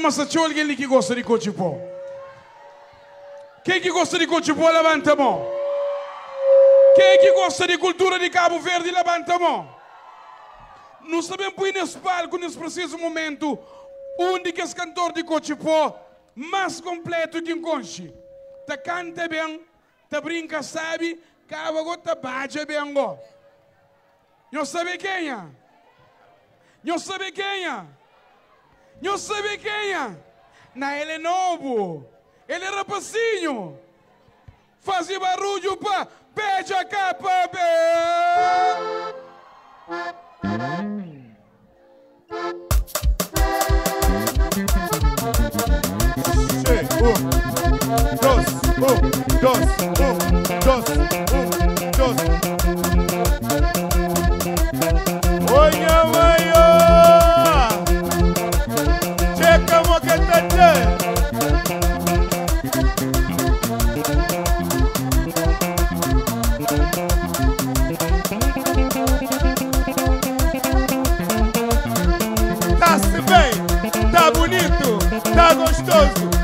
Mas c'è alguém que gosta de Cochipó? Quem que gosta de Cochipó, levanta a mão. Quem que gosta de cultura de Cabo Verde, levanta a mão. Nós também põe nesse palco, nesse preciso momento, que é cantor de Cochipó mais completo que um conche. Tá canta bem, tá brinca, sabe, cava gota bate bem. Não sabe quem é? Não sabe quem é? Não sabe quem é? Não, ele é novo. Ele é rapacinho. Fazia barulho para pede a capa.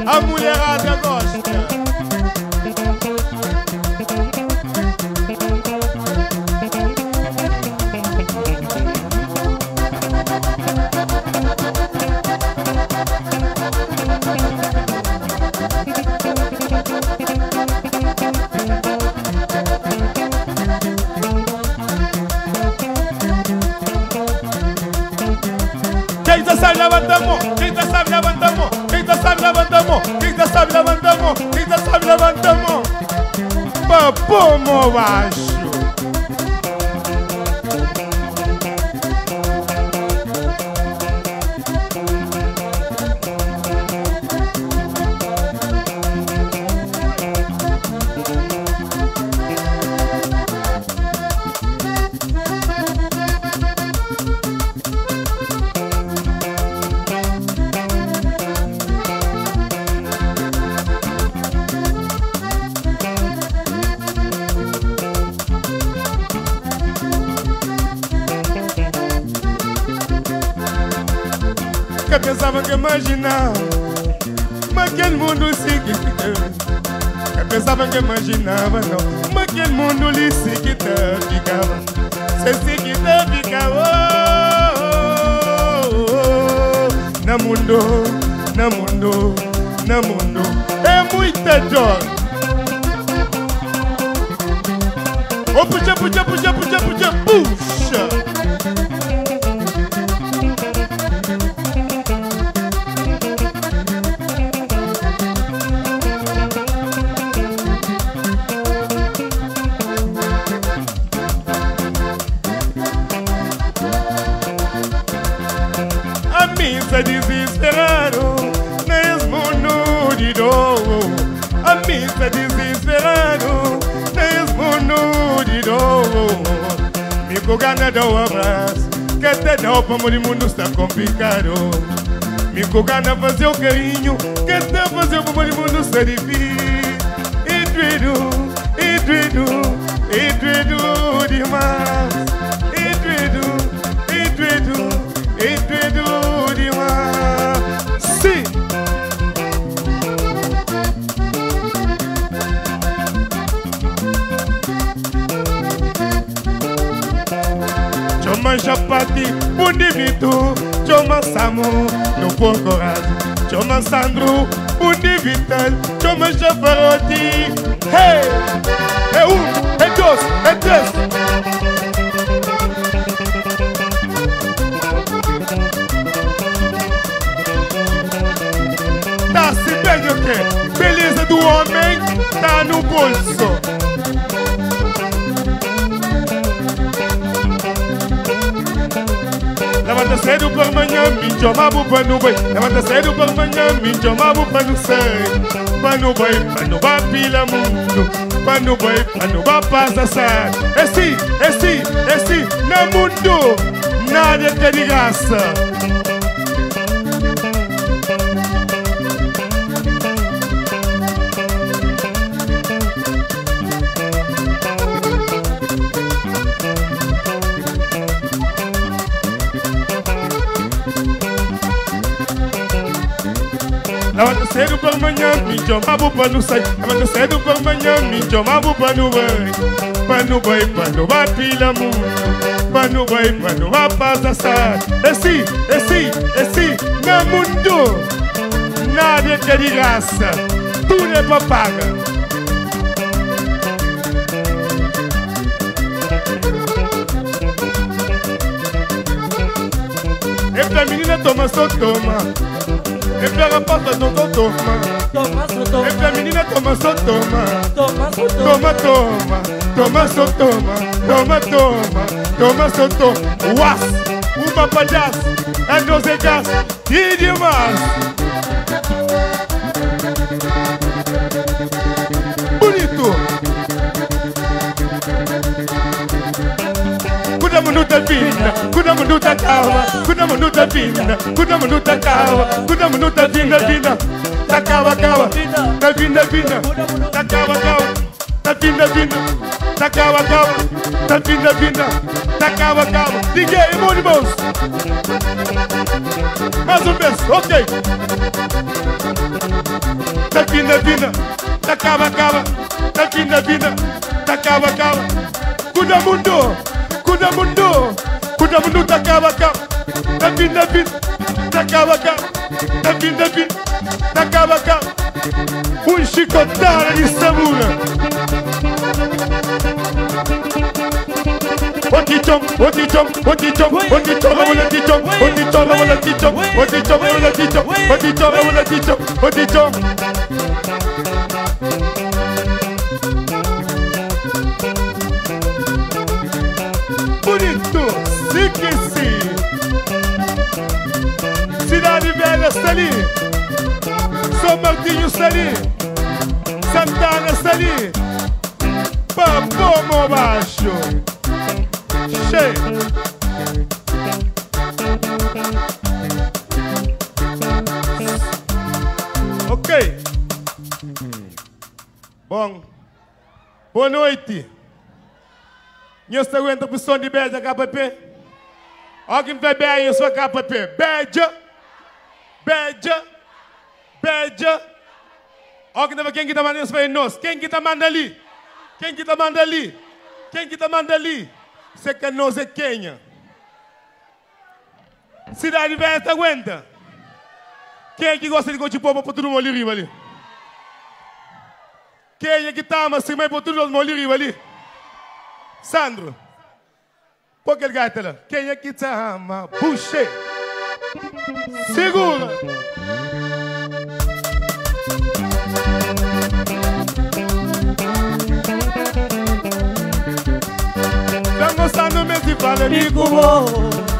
A mulherada gosta. Quem tá sabe, levanta a mão. Quem tá sabe, levanta a mão. Quem tá sabe, levanta a mão. Quem tá sabe, levanta a mão. Quem tá sabe, levanta a mão. Papomo baixo. Que pensava que imaginava, mas aquele mundo seguinte. Eu pensava que imaginava, não, mas aquele mundo ali seguinte ficava. Se seguinte ficava, no mundo, no mundo, no mundo. É muita dor. Oh, puxa, puxa, puxa, puxa, puxa, puxa. me está desesperado nesse mundo de dor. Me gana dá um abraço, que até dá para o mundo está complicado. Me gana fazer o carinho, que até fazer para o mundo está difícil. E doido demais. E doido demais. Sim. Chama chapati, bundivito, chama samu, no porcorado. Chama Sandro, bundivital, chama chafarotti. Hey! É um, é dois, é três. Tá se bem o quê? Beleza do homem tá no bolso. Levanta cedo por manhã, me chamava para no boi. Levanta cedo por manhã, me chamava para no sei. Para no boi, para no bapila mundo. Para no boi, para no bapasa sai. Esse, no mundo, nada é de graça. Levanta cedo por manhã, me chamava para no sai. Levanta cedo por manhã, me chamava para no boi. Para no boi, para no bapila mundo. Para no boi, para no bapasa sai. Esse, no mundo, nada é de graça. Tudo é para pagar. E pra menina toma, só toma. E pra rapaz não toma. E pra menina toma, só toma. Toma, só toma. Toma, só toma. Uas, uma palhaça, é 12 gás e demais. Bonito. Kuda minuta vinda, kuda minuta calma, kuda minuta vinda, kuda minuta calma, kuda minuta vinda, tá calma, tá vinda, tá calma, tá vinda, tá calma, tá vinda, tá calma, DJ, mão de mãos. Mais um vez, ok. Tá vinda, tá calma, tá vinda, tá calma, kuda mundo, tá calma, tá vinda, tá calma, tá vinda, tá calma, chicotada de samura. Otichom, bonito, sim que sim. Cidade Velha está ali, São Martinho está ali, Santana está ali, Papomo abaixo, cheio. Ok. Bom, boa noite. Nós estamos com a pessoa de Beja KPP. Alguém vai ver aí a sua KPP. Beja. Alguém vai quem que está mandando isso para nós? Quem que está mandando ali? Quem que está mandando ali? Você que nós é Kenya. Cidade Velha está aguenta. Quem é que gosta de cochipopa para todo mundo ali? Quem é que está assim, mas para todo mundo ali? Sandro, por que ele gata lá? Quem é que te ama? Puxe! Segura! Não gostando mesmo se fala amigo bom.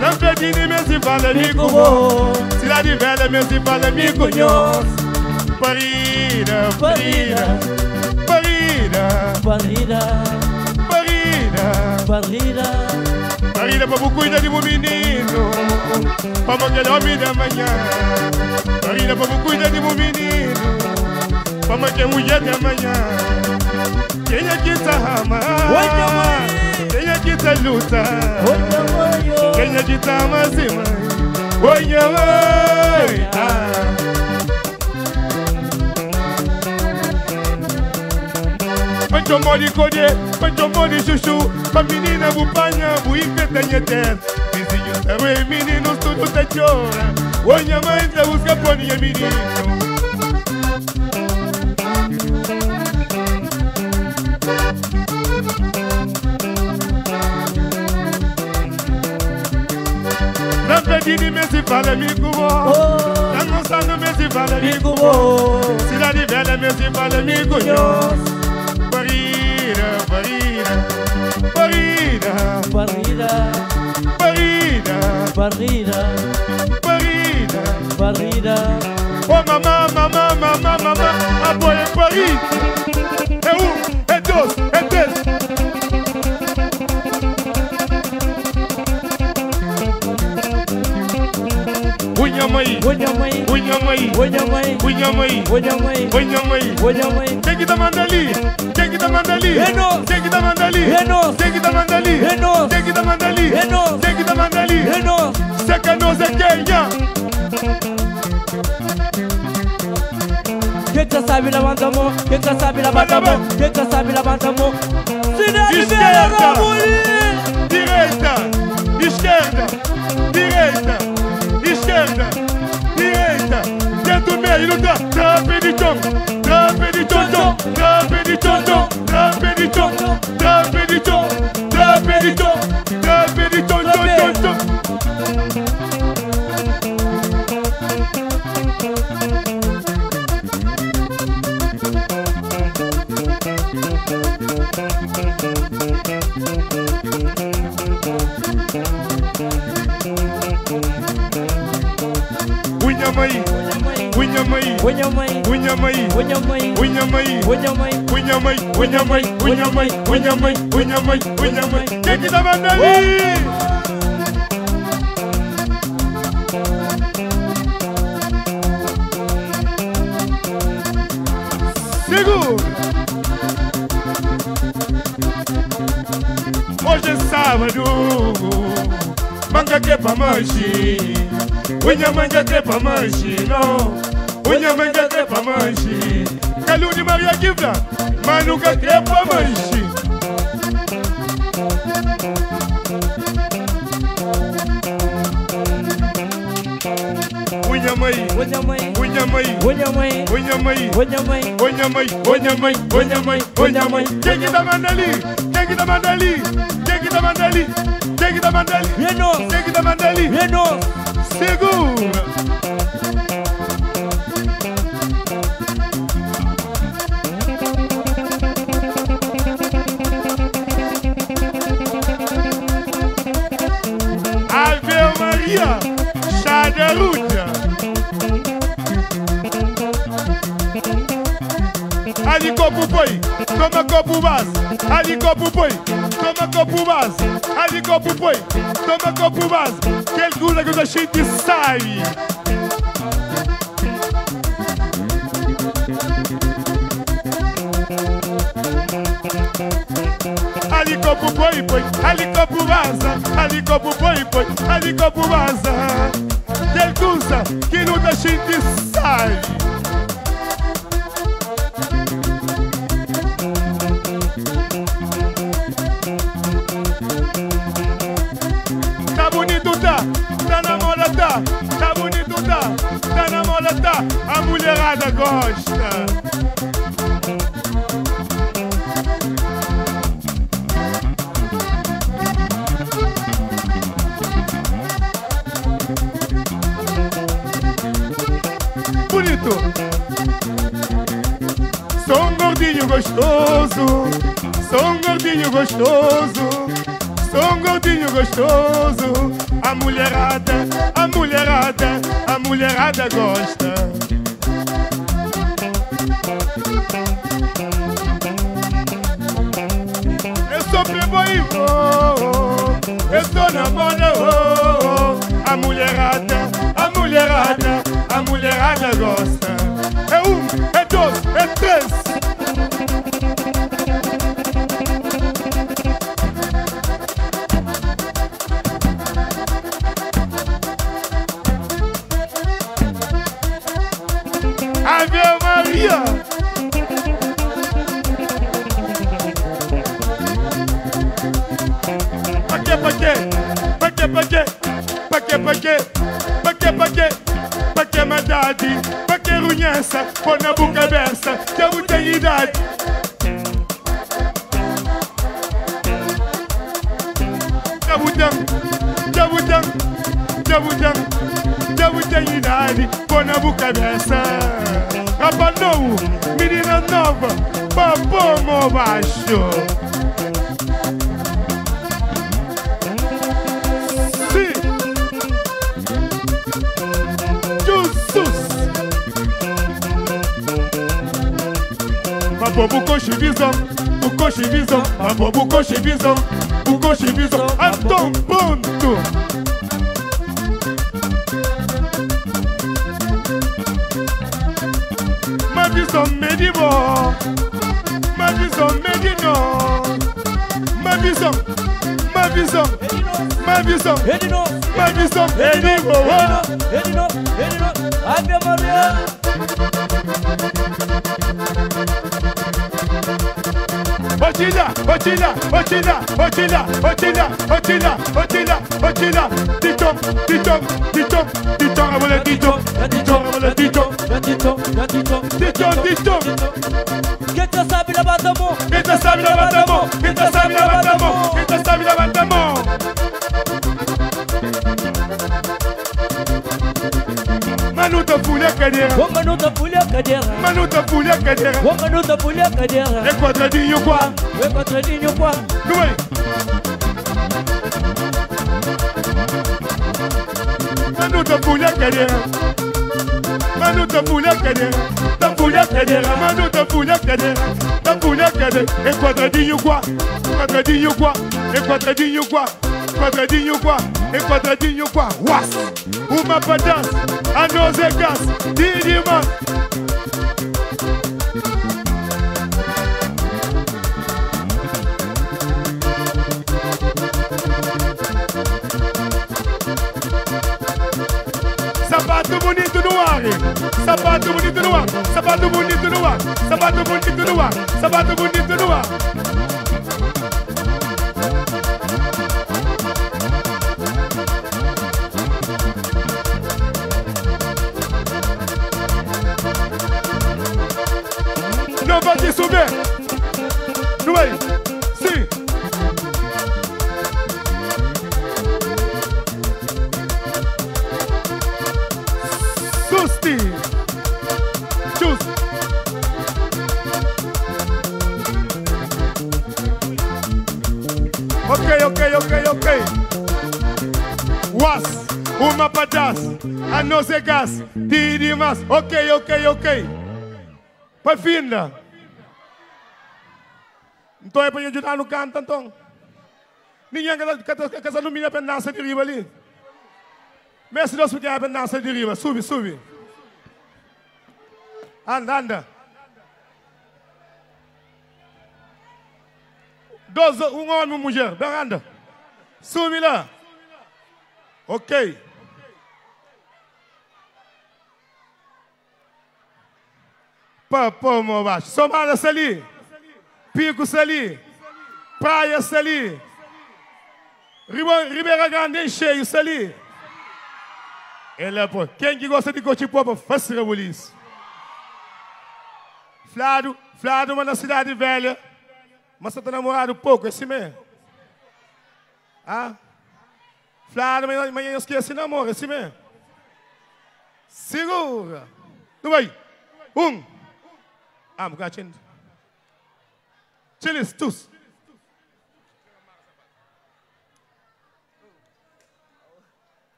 Não pedindo mesmo se fala amigo bom. Cidade Velha mesmo se fala amigo nós. Paris. barriga, barriga pra cuidar de um menino, pra aquele homem da manhã. Barriga pra cuidar de um menino, pra aquele mulher da manhã. Quem é que tá amando? Quem é que tá lutando? Quem é que tá amando? Oi, minha mãe. Pancho mori colhe, pancho mori chuchu, pra menina bupanha, buica tanheter. Vizinho também, meninos tudo tá chora. Oi, minha mãe, tá busca por minha menino. Pedini me se fala amigo bo, tá moçando me se fala amigo bo, cidade velha me se fala amigo yo. Barriga, oh mamá, apoia Paris. É é dois, é três. Quem que tá mandali? Quem que tá mandali? Quem que tá mandali? Quem que tá mandali? Quem que tá mandali? Quem que tá mandali? Seca nós é quem? Quem que sabe levanta a mão? Quem que sabe levanta a mão? Quem que sabe levanta a mão? Cidade Velha, Ramuri! Direita, esquerda, direita, esquerda, direita, dentro do meio, luta, trape de chão, trape de chão, trape de chão, trape de chão, trape de chão, trape de chão, trape de chão, quem que tá mandando ali? Segura! Hoje é sábado, manga que é pra manche, unha manga que é pra manche, não, unha manga que é pra manche, Calu de Maria Givna, mas nunca que é pra manche. Unha mãe, unha mãe, unha mãe, unha mãe, unha mãe, unha mãe, unha mãe, unha mãe, unha mãe, unha mãe. Quem que tá mandando ali? Quem que tá mandando ali? Quem que tá mandando ali? Quem que tá mandando ali? Quem que tá mandando ali? Segura! Ave Maria, chá de ruta. Ali copo boi, toma copo base. Ali copo boi, toma copo base. Ali copo boi, toma copo base. Quel gula que a gente sai. Ali copo boi, boi, ali copo vaza, ali copo boi, boi, ali copo vaza. Quel gula que a gente sai. Tá bonito, tá na moda, tá bonito, tá na moda, a mulherada gosta. Bonito. Sou um gordinho gostoso, sou um gordinho gostoso, sou um gordinho gostoso. A mulherada, a mulherada, a mulherada gosta. Eu sou playboy, eu estou na moda, a mulherada gosta. É é dois, é três. Ave Maria. Paquê maldade, paquê runhança, pôr na boca aberta, que eu tenho idade. Eu tenho idade, pôr na boca aberta. Abanou, menina nova, papo baixo. Bucoche visão, Anton ponto. Ma visão medivo, ma visão medino, ma visão medivo. Ave Maria. Otila, Quem tá sabe levanta a mão. Manuta fulha cadeira. Manuta fulha cadeira. É quadradinho qua. Não é? Manuta fulha cadeira. É quadradinho qua. Uas. Uma pedaço. A nós é gás. Dirima. Sapato bonito no ar. Não vai te subir. Não é? Sim. Susti. Chus. Ok. Was. Uma pedaço. A nós é gás. Dirimas. Ok. Para finda. Então é para ajudar no canto, então. Ninguém quer essa lumina para dançar de riba ali. Mas se nós ficarmos para dançar de riba, sube. Anda. Um homem e uma mulher, bem anda. Sube lá. Ok. Papo baixo. Somada ali. Pico ali. Praia ali. Ribeira Grande cheio ali. Ela, pô. Quem que gosta de curtir pop, faça rebuliço. Flado, mas na cidade velha. Mas você tá namorado pouco, esse mesmo. Ah? Flado, mas eu esqueci namoro, esse mesmo. Segura. Não vai. I'm catching. Chilis, tus.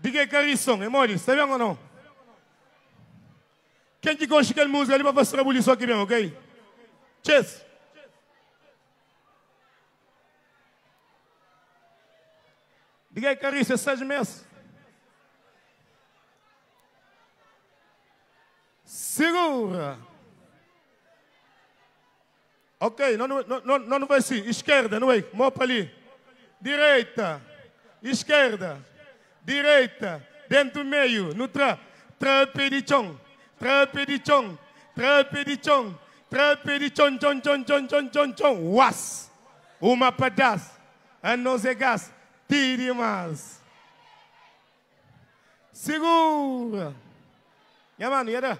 Diga Carisson, é Maurício, tá vendo ou não? Quem que gosta de música ali para você trabalhar isso aqui mesmo, ok? Cheers! Diga aí, Carisson, é 6 meses. Segura! Ok, não vai assim. Esquerda, não é? Mão para ali. Direita. Esquerda. Direita. Dentro do meio. No trape de chão. Trape de chão. Trape de chão. Trape de chão, chão, chão, chão, chão, chão, chão. Was. Uma pedaço. A não ser gás. Tire mais. Segura. Ya, mano, ya da.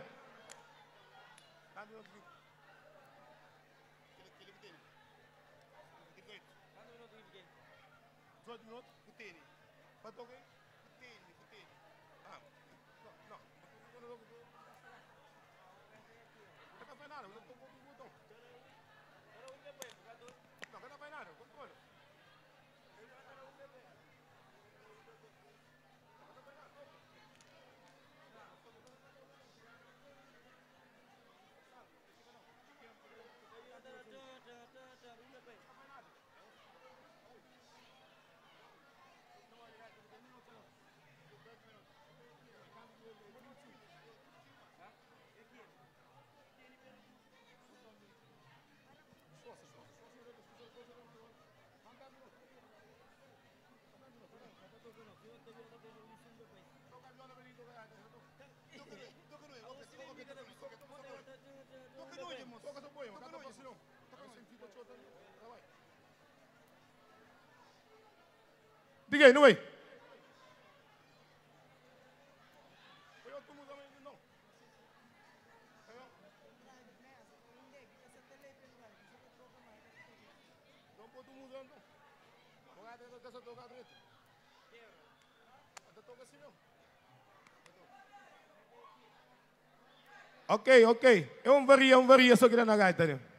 Diga aí, não é? Ok. É um varia só que na gaita.